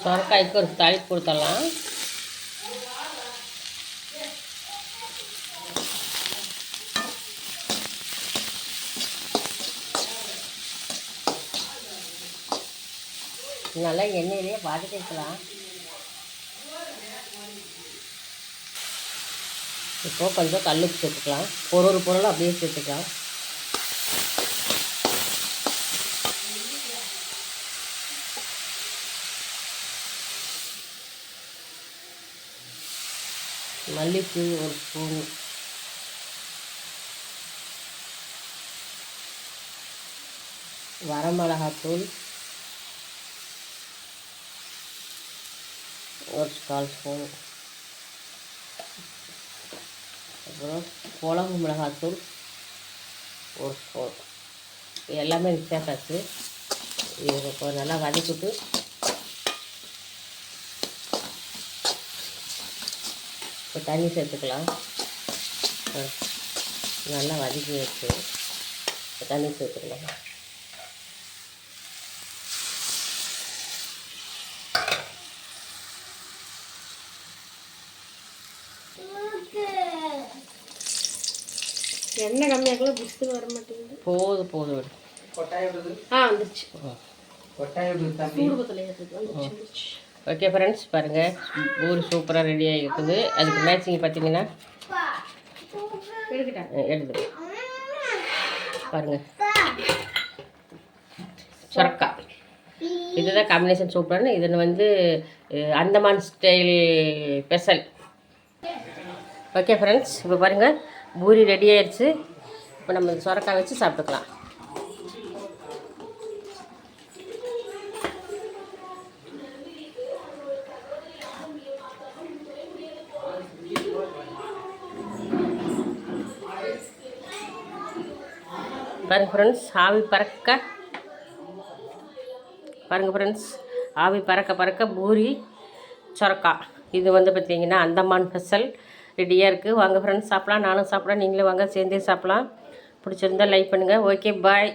சொரக்காய்க்கு ஒரு தாளிப்பு கொடுத்துடலாம். நல்லா எண்ணெயிலே வதக்கிக்கலாம். இப்போ கொஞ்சம் கல்லுப்பு சேர்த்துக்கலாம். ஒரு பொருளும் அப்படியே சேர்த்துக்கலாம். மல்லிப்பூ ஒரு ஸ்பூன், வரமிளகாத்தூள் ஒரு 1/4 ஸ்பூன், அப்புறம் குழம்பு மிளகாத்தூள் ஒரு ஸ்பூன். எல்லாமே சேர்த்தாச்சு. இது இப்போ நல்லா வதக்கிட்டு இப்போ தண்ணி சேர்த்துக்கலாம். நல்லா வதக்கி வச்சு இப்போ தண்ணி சேர்த்துக்கலாம். எண்ணெய் கம்மியாக்கல புஷ்டு வர மாட்டேங்குது. போதும் போதும். வந்துருச்சு. ஓகே ஃப்ரெண்ட்ஸ், பாருங்கள் பூரி சூப்பராக ரெடி ஆகிருக்குது. அதுக்கு மேட்சிங் பார்த்தீங்கன்னா எடுத்து பாருங்கள், சொரக்காய் இதுதான் காம்பினேஷன் சூப்பரானு. இதில் வந்து Andaman style special. Okay friends, இப்போ பாருங்கள் பூரி ரெடி ஆயிடுச்சு. இப்போ நம்ம சொரக்காய் வச்சு சாப்பிட்டுக்கலாம். பாருங்கள் ஃப்ரெண்ட்ஸ், ஆவி பறக்க பாருங்கள் ஃப்ரெண்ட்ஸ், ஆவி பறக்க பறக்க பூரி சொரக்காய் இது வந்து பார்த்திங்கன்னா அந்தமான் ஸ்பெஷல் ரெடியாக இருக்குது. வாங்க ஃப்ரெண்ட்ஸ் சாப்பிட்லாம். நானும் சாப்பிட்லாம், நீங்களும் வாங்க சேர்ந்தே சாப்பிட்லாம். பிடிச்சிருந்தா லைக் பண்ணுங்கள். Okay bye.